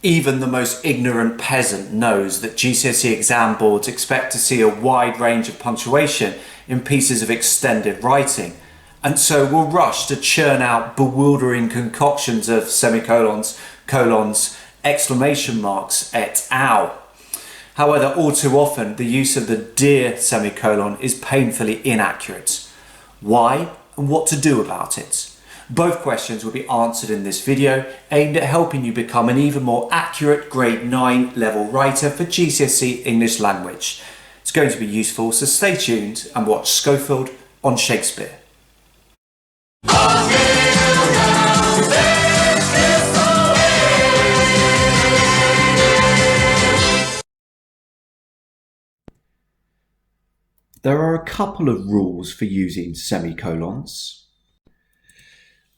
Even the most ignorant peasant knows that GCSE exam boards expect to see a wide range of punctuation in pieces of extended writing, and so will rush to churn out bewildering concoctions of semicolons, colons, exclamation marks, et al. However, all too often the use of the dear semicolon is painfully inaccurate. Why and what to do about it? Both questions will be answered in this video, aimed at helping you become an even more accurate Grade 9 level writer for GCSE English Language. It's going to be useful, so stay tuned and watch Schofield on Shakespeare. There are a couple of rules for using semicolons,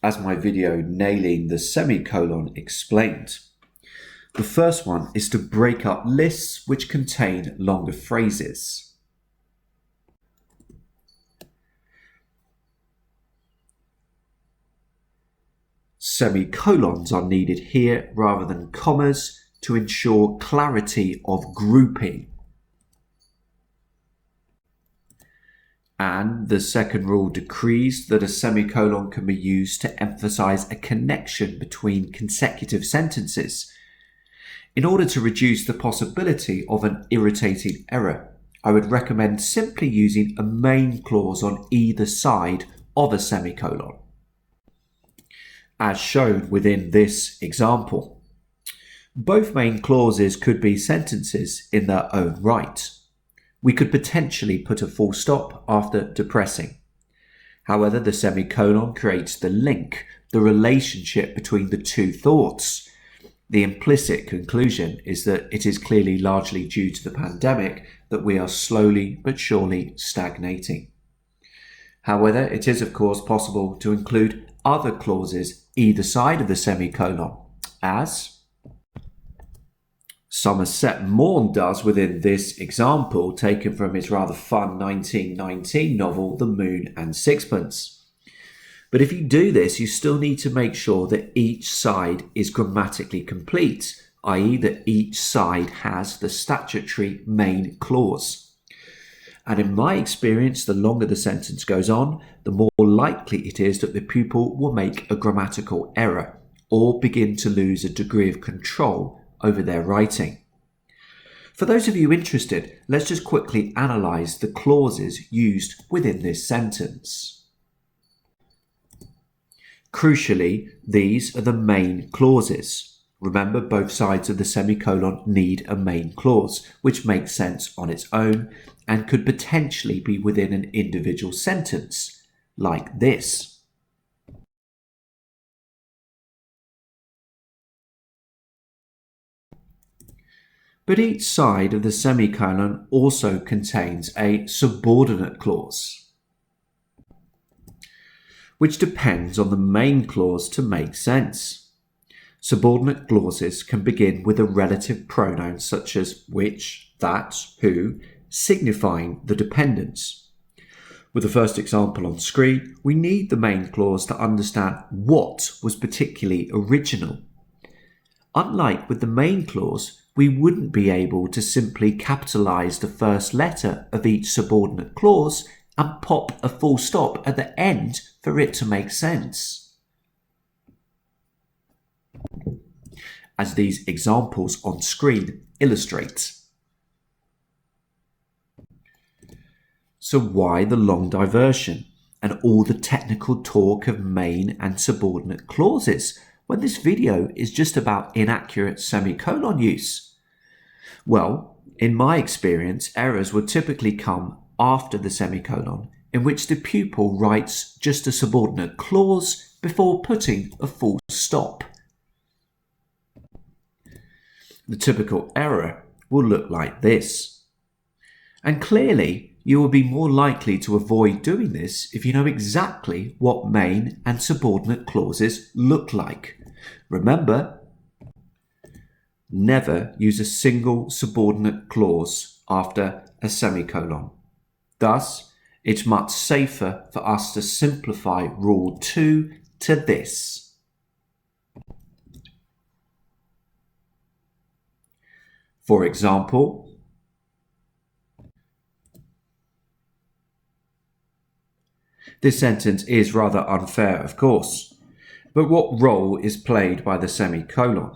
as my video Nailing the Semicolon explained. The first one is to break up lists which contain longer phrases. Semicolons are needed here rather than commas to ensure clarity of grouping. And the second rule decrees that a semicolon can be used to emphasize a connection between consecutive sentences. In order to reduce the possibility of an irritating error, I would recommend simply using a main clause on either side of a semicolon, as shown within this example. Both main clauses could be sentences in their own right. We could potentially put a full stop after depressing. However, the semicolon creates the link, the relationship between the two thoughts. The implicit conclusion is that it is clearly largely due to the pandemic that we are slowly but surely stagnating. However, it is of course possible to include other clauses either side of the semicolon, as Somerset Maugham does within this example, taken from his rather fun 1919 novel, The Moon and Sixpence. But if you do this, you still need to make sure that each side is grammatically complete, i.e. that each side has the statutory main clause. And in my experience, the longer the sentence goes on, the more likely it is that the pupil will make a grammatical error or begin to lose a degree of control over their writing. For those of you interested, let's just quickly analyse the clauses used within this sentence. Crucially, these are the main clauses. Remember, both sides of the semicolon need a main clause, which makes sense on its own and could potentially be within an individual sentence, like this. But each side of the semicolon also contains a subordinate clause, which depends on the main clause to make sense. Subordinate clauses can begin with a relative pronoun such as which, that, who, signifying the dependence. With the first example on screen, we need the main clause to understand what was particularly original. Unlike with the main clause, we wouldn't be able to simply capitalise the first letter of each subordinate clause and pop a full stop at the end for it to make sense. As these examples on screen illustrate. So why the long diversion and all the technical talk of main and subordinate clauses when this video is just about inaccurate semicolon use? Well, in my experience, errors would typically come after the semicolon, in which the pupil writes just a subordinate clause before putting a full stop. The typical error will look like this. And clearly, you will be more likely to avoid doing this if you know exactly what main and subordinate clauses look like. Remember, never use a single subordinate clause after a semicolon. Thus, it's much safer for us to simplify Rule 2 to this. For example, this sentence is rather unfair, of course, but what role is played by the semicolon?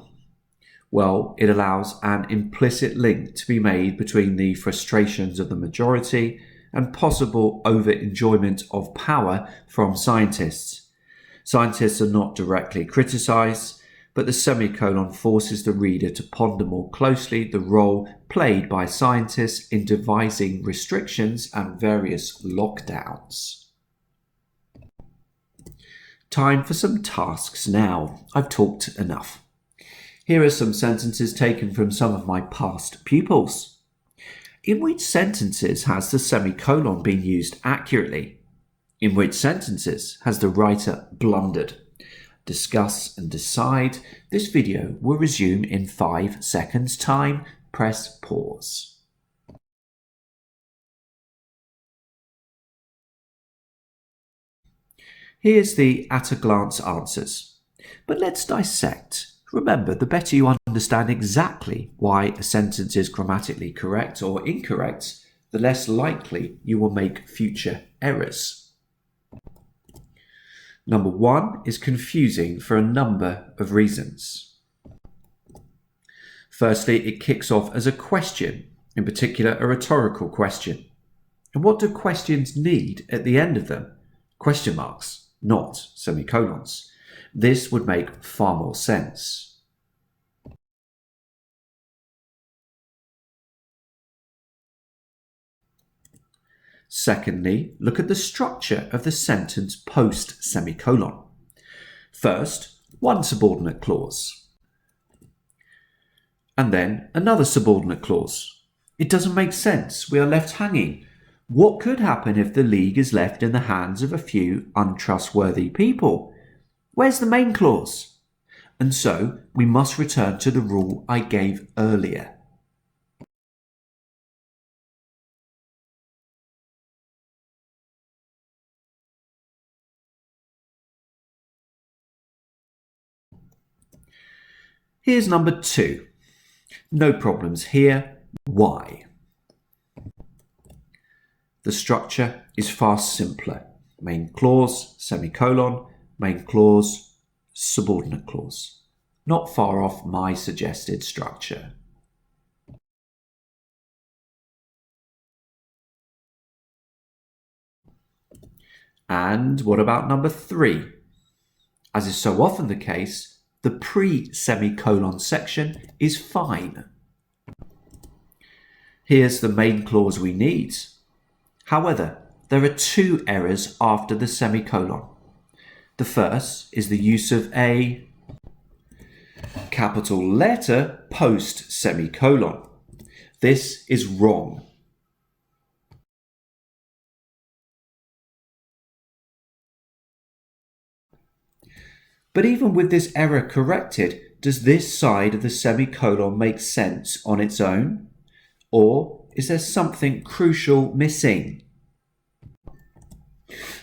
Well, it allows an implicit link to be made between the frustrations of the majority and possible over-enjoyment of power from scientists. Scientists are not directly criticised, but the semicolon forces the reader to ponder more closely the role played by scientists in devising restrictions and various lockdowns. Time for some tasks now. I've talked enough. Here are some sentences taken from some of my past pupils. In which sentences has the semicolon been used accurately? In which sentences has the writer blundered? Discuss and decide. This video will resume in 5 seconds time. Press pause. Here's the at-a-glance answers. But let's dissect. Remember, the better you understand exactly why a sentence is grammatically correct or incorrect, the less likely you will make future errors. Number 1 is confusing for a number of reasons. Firstly, it kicks off as a question, in particular a rhetorical question. And what do questions need at the end of them? Question marks, not semicolons. This would make far more sense. Secondly, look at the structure of the sentence post-semicolon. First, one subordinate clause, and then another subordinate clause. It doesn't make sense. We are left hanging. What could happen if the league is left in the hands of a few untrustworthy people? Where's the main clause? And so we must return to the rule I gave earlier. Here's number 2. No problems here. Why? The structure is far simpler. Main clause, semicolon, main clause, subordinate clause. Not far off my suggested structure. And what about number 3? As is so often the case, the pre-semicolon section is fine. Here's the main clause we need. However, there are 2 errors after the semicolon. The first is the use of a capital letter post-semicolon. This is wrong. But even with this error corrected, does this side of the semicolon make sense on its own? Or is there something crucial missing?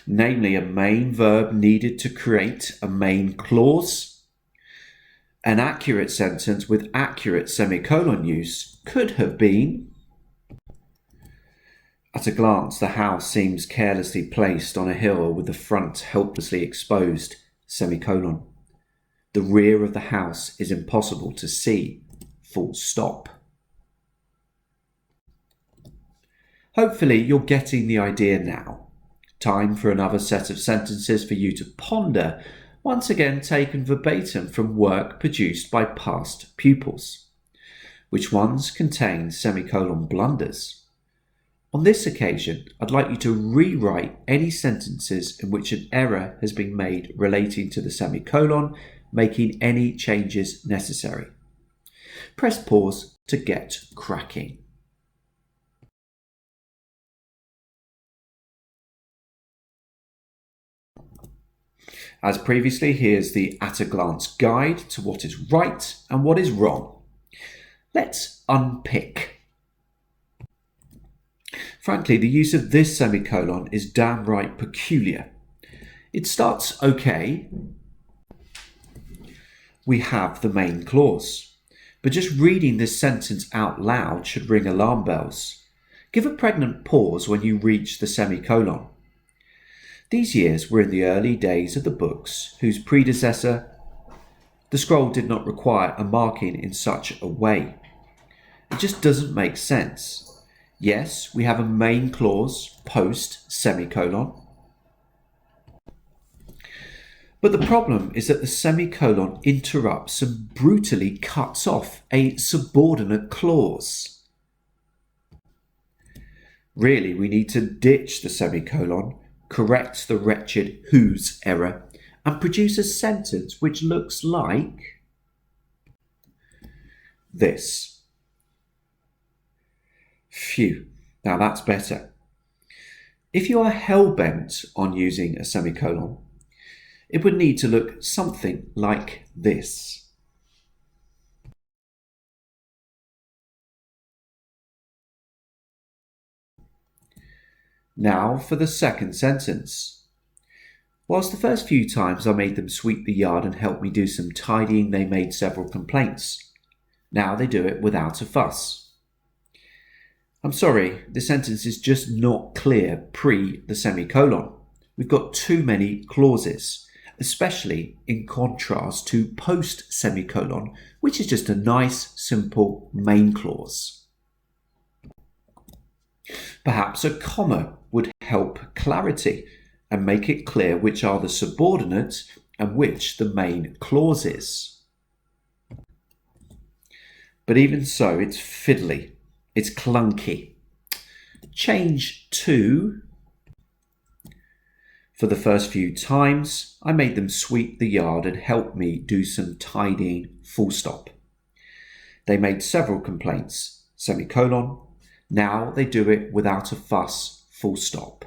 Namely, a main verb needed to create a main clause. An accurate sentence with accurate semicolon use could have been: at a glance, the house seems carelessly placed on a hill with the front helplessly exposed, semicolon. The rear of the house is impossible to see, full stop. Hopefully you're getting the idea now. Time for another set of sentences for you to ponder, once again taken verbatim from work produced by past pupils. Which ones contain semicolon blunders? On this occasion, I'd like you to rewrite any sentences in which an error has been made relating to the semicolon, making any changes necessary. Press pause to get cracking. As previously, here's the at-a-glance guide to what is right and what is wrong. Let's unpick. Frankly, the use of this semicolon is downright peculiar. It starts okay. We have the main clause. But just reading this sentence out loud should ring alarm bells. Give a pregnant pause when you reach the semicolon. These years were in the early days of the books whose predecessor, the scroll did not require a marking in such a way. It just doesn't make sense. Yes, we have a main clause post semicolon. But the problem is that the semicolon interrupts and brutally cuts off a subordinate clause. Really, we need to ditch the semicolon, correct the wretched whose error, and produce a sentence which looks like this. Phew, now that's better. If you are hell-bent on using a semicolon, it would need to look something like this. Now for the second sentence. Whilst the first few times I made them sweep the yard and help me do some tidying, they made several complaints. Now they do it without a fuss. I'm sorry, the sentence is just not clear pre the semicolon. We've got too many clauses, especially in contrast to post semicolon, which is just a nice, simple main clause. Perhaps a comma would help clarity and make it clear which are the subordinates and which the main clause is. But even so, it's fiddly, it's clunky. Change to, for the first few times, I made them sweep the yard and help me do some tidying, full stop. They made several complaints, semicolon. Now they do it without a fuss, full stop.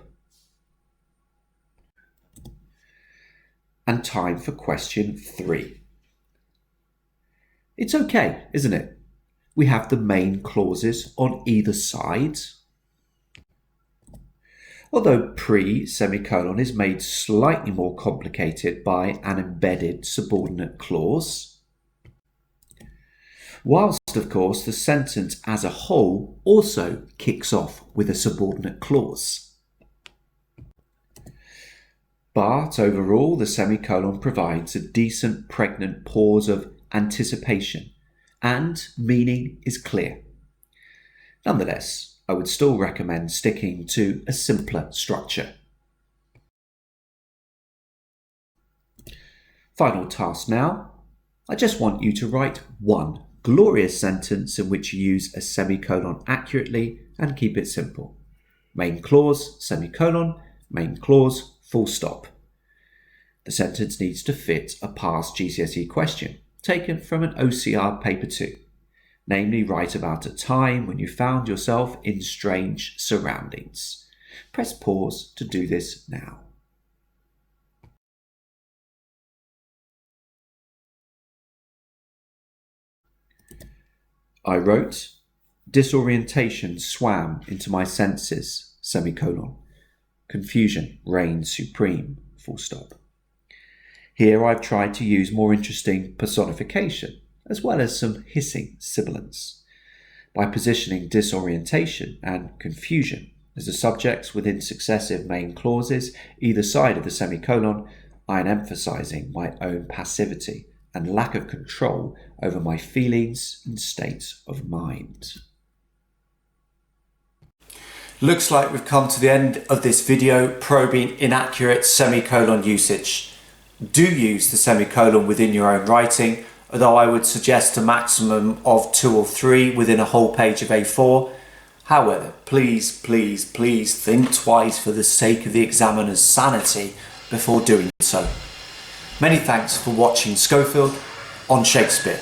And time for question 3. It's okay, isn't it? We have the main clauses on either side. Although pre-semicolon is made slightly more complicated by an embedded subordinate clause. Whilst, of course, the sentence as a whole also kicks off with a subordinate clause. But overall, the semicolon provides a decent pregnant pause of anticipation, and meaning is clear. Nonetheless, I would still recommend sticking to a simpler structure. Final task now. I just want you to write one glorious sentence in which you use a semicolon accurately and keep it simple. Main clause, semicolon, main clause, full stop. The sentence needs to fit a past GCSE question taken from an OCR paper 2. Namely, write about a time when you found yourself in strange surroundings. Press pause to do this now. I wrote, disorientation swam into my senses, semicolon. Confusion reigned supreme, full stop. Here I've tried to use more interesting personification, as well as some hissing sibilants, by positioning disorientation and confusion as the subjects within successive main clauses either side of the semicolon. I am emphasising my own passivity and lack of control over my feelings and states of mind. Looks like we've come to the end of this video probing inaccurate semicolon usage. Do use the semicolon within your own writing, although I would suggest a maximum of 2 or 3 within a whole page of A4. However, please think twice for the sake of the examiner's sanity before doing so. Many thanks for watching Schofield on Shakespeare.